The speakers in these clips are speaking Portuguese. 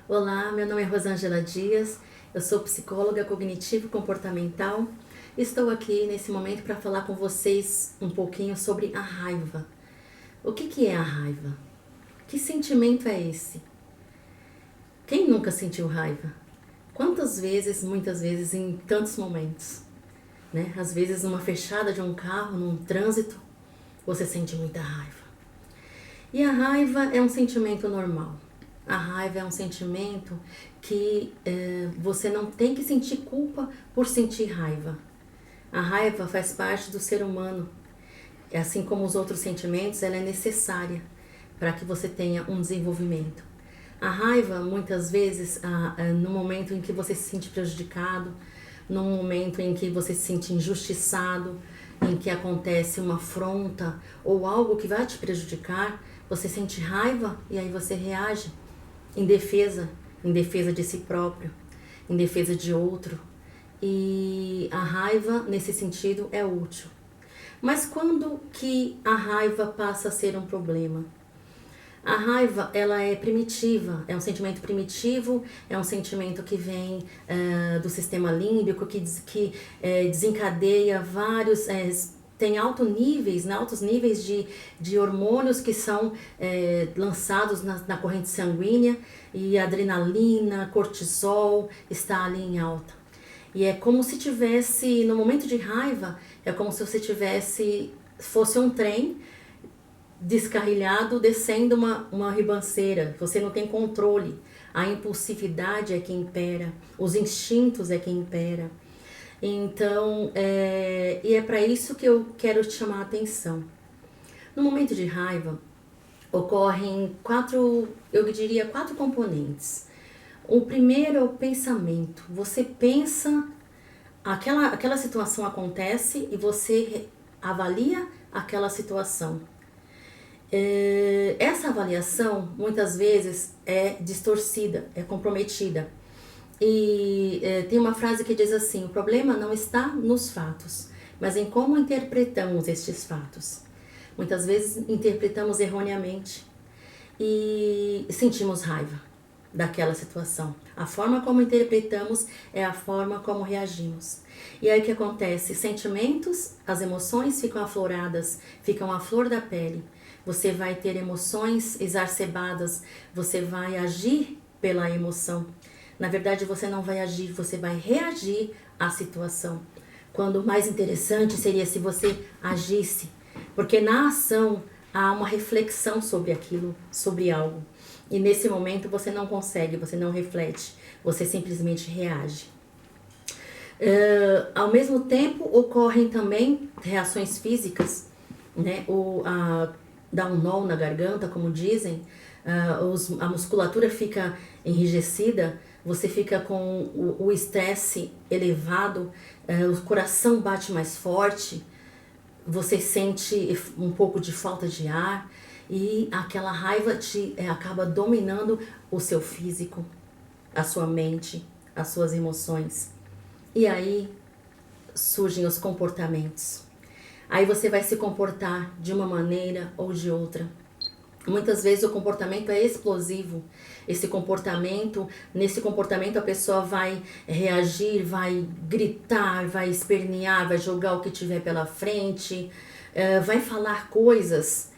Olá, meu nome é Rosângela Dias, eu sou psicóloga cognitivo-comportamental. Estou aqui nesse momento para falar com vocês um pouquinho sobre a raiva. O que é a raiva? Que sentimento é esse? Quem nunca sentiu raiva? Quantas vezes, muitas vezes, em tantos momentos, né? Às vezes numa fechada de um carro, num trânsito, você sente muita raiva. E a raiva é um sentimento normal. A raiva é um sentimento que você não tem que sentir culpa por sentir raiva. A raiva faz parte do ser humano. Assim como os outros sentimentos, ela é necessária para que você tenha um desenvolvimento. A raiva, muitas vezes, no momento em que você se sente prejudicado, no momento em que você se sente injustiçado, em que acontece uma afronta ou algo que vai te prejudicar, você sente raiva e aí você reage em defesa de si próprio, em defesa de outro. E a raiva, nesse sentido, é útil. Mas quando que a raiva passa a ser um problema? A raiva, ela é primitiva, é um sentimento primitivo, é um sentimento que vem do sistema límbico, que desencadeia vários, tem altos níveis de hormônios que são lançados na corrente sanguínea, e adrenalina, cortisol está ali em alta. E é como se tivesse, no momento de raiva, é como se você fosse um trem descarrilhado descendo uma ribanceira. Você não tem controle. A impulsividade é que impera, os instintos é que impera. Então, e é para isso que eu quero te chamar a atenção. No momento de raiva, ocorrem eu diria quatro componentes. O primeiro é o pensamento. Você pensa, aquela situação acontece e você avalia aquela situação. Essa avaliação muitas vezes é distorcida, é comprometida. E tem uma frase que diz assim: o problema não está nos fatos, mas em como interpretamos estes fatos. Muitas vezes interpretamos erroneamente e sentimos raiva daquela situação. A forma como interpretamos é a forma como reagimos. E aí o que acontece? Sentimentos, as emoções ficam afloradas, ficam à flor da pele. Você vai ter emoções exacerbadas, você vai agir pela emoção. Na verdade, você não vai agir, você vai reagir à situação. Quando o mais interessante seria se você agisse, porque na ação há uma reflexão sobre aquilo, sobre algo. E nesse momento você não consegue, você não reflete, você simplesmente reage. Ao mesmo tempo, ocorrem também reações físicas, né? Dá um nó na garganta, como dizem, a musculatura fica enrijecida, você fica com o estresse elevado, o coração bate mais forte, você sente um pouco de falta de ar e aquela raiva acaba dominando o seu físico, a sua mente, as suas emoções. E aí surgem os comportamentos. Aí você vai se comportar de uma maneira ou de outra. Muitas vezes o comportamento é explosivo. Nesse comportamento a pessoa vai reagir, vai gritar, vai espernear, vai jogar o que tiver pela frente, vai falar coisas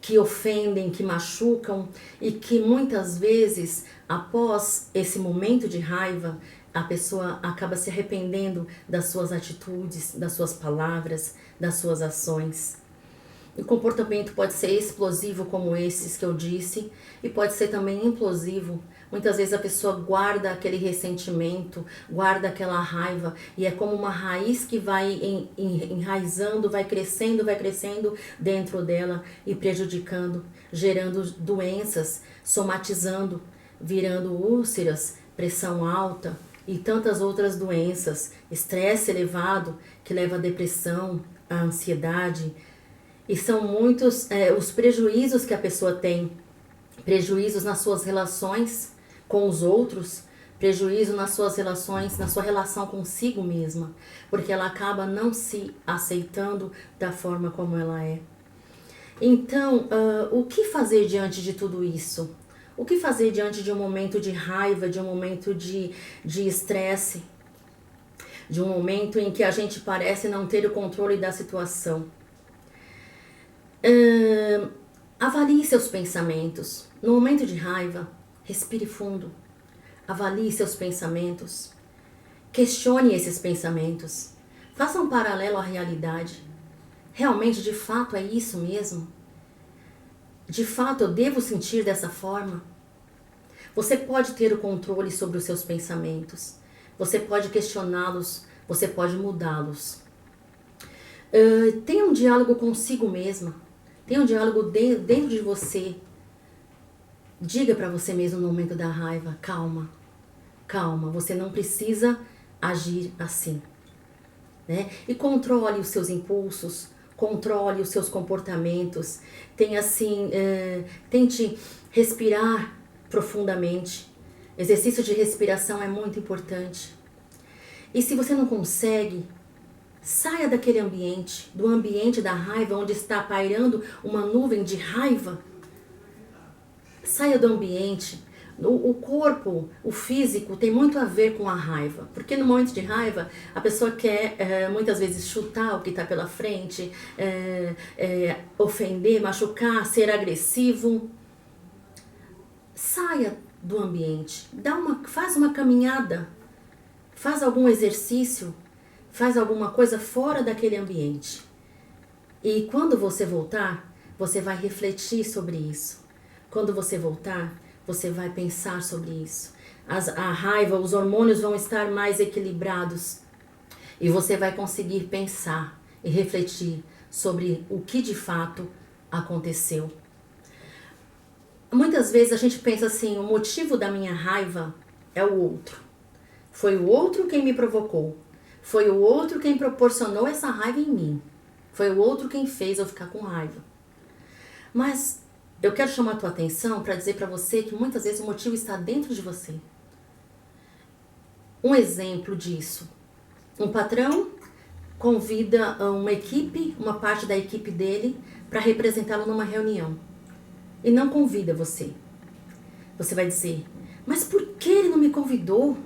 que ofendem, que machucam e que muitas vezes, após esse momento de raiva, a pessoa acaba se arrependendo das suas atitudes, das suas palavras, das suas ações. O comportamento pode ser explosivo, como esses que eu disse, e pode ser também implosivo. Muitas vezes a pessoa guarda aquele ressentimento, guarda aquela raiva, e é como uma raiz que vai enraizando, vai crescendo dentro dela e prejudicando, gerando doenças, somatizando, virando úlceras, pressão alta e tantas outras doenças, estresse elevado que leva à depressão, à ansiedade. E são muitos os prejuízos que a pessoa tem, prejuízos nas suas relações com os outros, prejuízo nas suas relações, na sua relação consigo mesma, porque ela acaba não se aceitando da forma como ela é. Então, o que fazer diante de tudo isso? O que fazer diante de um momento de raiva, de um momento de estresse, de um momento em que a gente parece não ter o controle da situação? Avalie seus pensamentos. No momento de raiva, respire fundo. Avalie seus pensamentos. Questione esses pensamentos. Faça um paralelo à realidade. Realmente, de fato, é isso mesmo? De fato, eu devo sentir dessa forma? Você pode ter o controle sobre os seus pensamentos. Você pode questioná-los. Você pode mudá-los. Tenha um diálogo consigo mesma. Tenha um diálogo dentro de você. Diga para você mesmo no momento da raiva: calma, calma, você não precisa agir assim. Né? E controle os seus impulsos, controle os seus comportamentos. Tenha assim, tente respirar profundamente. Exercício de respiração é muito importante. E se você não consegue, saia daquele ambiente, do ambiente da raiva, onde está pairando uma nuvem de raiva. Saia do ambiente. O corpo, o físico tem muito a ver com a raiva, porque no momento de raiva a pessoa quer muitas vezes chutar o que está pela frente, ofender, machucar, ser agressivo. Saia do ambiente, faz uma caminhada, faz algum exercício, faz alguma coisa fora daquele ambiente. E quando você voltar, você vai refletir sobre isso. Quando você voltar, você vai pensar sobre isso. A raiva, os hormônios vão estar mais equilibrados. E você vai conseguir pensar e refletir sobre o que de fato aconteceu. Muitas vezes a gente pensa assim: o motivo da minha raiva é o outro. Foi o outro quem me provocou. Foi o outro quem proporcionou essa raiva em mim. Foi o outro quem fez eu ficar com raiva. Mas eu quero chamar a tua atenção para dizer para você que muitas vezes o motivo está dentro de você. Um exemplo disso: um patrão convida uma parte da equipe dele para representá-lo numa reunião e não convida você. Você vai dizer: mas por que ele não me convidou?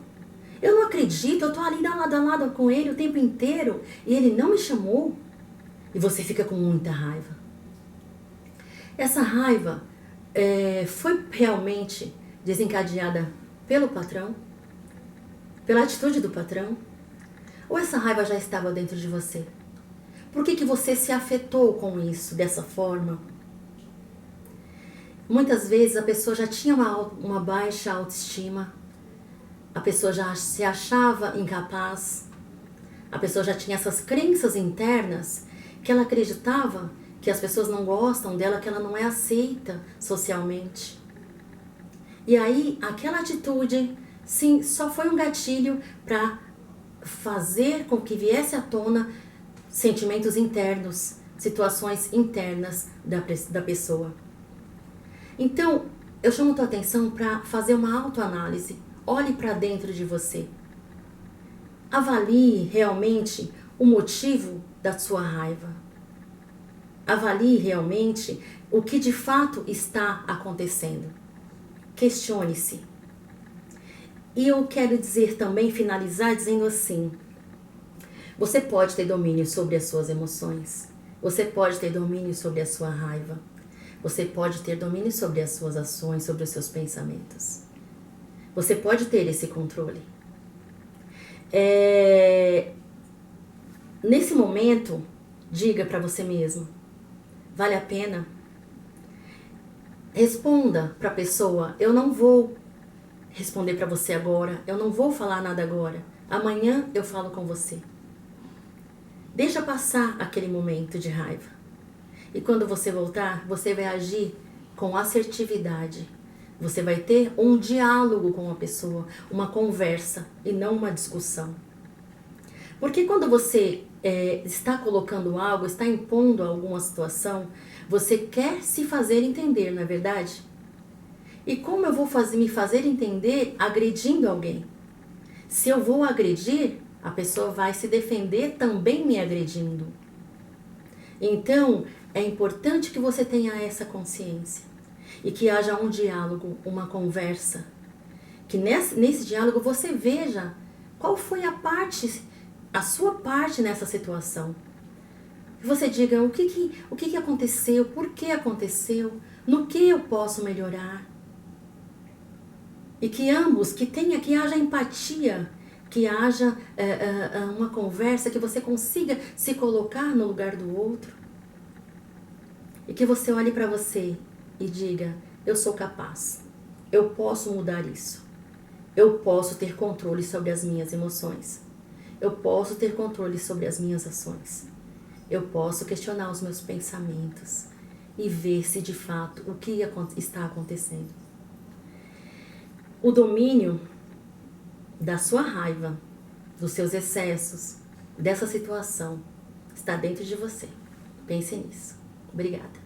Eu não acredito, eu tô ali lado a lado com ele o tempo inteiro e ele não me chamou. E você fica com muita raiva. Essa raiva foi realmente desencadeada pelo patrão? Pela atitude do patrão? Ou essa raiva já estava dentro de você? Por que você se afetou com isso dessa forma? Muitas vezes a pessoa já tinha uma baixa autoestima, a pessoa já se achava incapaz, a pessoa já tinha essas crenças internas que ela acreditava que as pessoas não gostam dela, que ela não é aceita socialmente. E aí, aquela atitude, sim, só foi um gatilho para fazer com que viesse à tona sentimentos internos, situações internas da pessoa. Então, eu chamo a tua atenção para fazer uma autoanálise. Olhe para dentro de você. Avalie realmente o motivo da sua raiva. Avalie realmente o que de fato está acontecendo. Questione-se. E eu quero dizer também, finalizar dizendo assim: você pode ter domínio sobre as suas emoções. Você pode ter domínio sobre a sua raiva. Você pode ter domínio sobre as suas ações, sobre os seus pensamentos. Você pode ter esse controle. Nesse momento, diga para você mesmo: vale a pena? Responda para a pessoa: eu não vou responder para você agora, eu não vou falar nada agora. Amanhã eu falo com você. Deixa passar aquele momento de raiva. E quando você voltar, você vai agir com assertividade. Você vai ter um diálogo com a pessoa, uma conversa e não uma discussão. Porque quando você está colocando algo, está impondo alguma situação, você quer se fazer entender, não é verdade? E como eu vou me fazer entender agredindo alguém? Se eu vou agredir, a pessoa vai se defender também me agredindo. Então, é importante que você tenha essa consciência. e que haja um diálogo, uma conversa. Que nesse diálogo você veja qual foi a sua parte nessa situação. Que você diga o que aconteceu, por que aconteceu, no que eu posso melhorar. E que ambos, que haja empatia, que haja uma conversa, que você consiga se colocar no lugar do outro. E que você olhe para você e diga, eu sou capaz, eu posso mudar isso. Eu posso ter controle sobre as minhas emoções. Eu posso ter controle sobre as minhas ações. Eu posso questionar os meus pensamentos e ver se de fato o que está acontecendo. O domínio da sua raiva, dos seus excessos, dessa situação, está dentro de você. Pense nisso. Obrigada.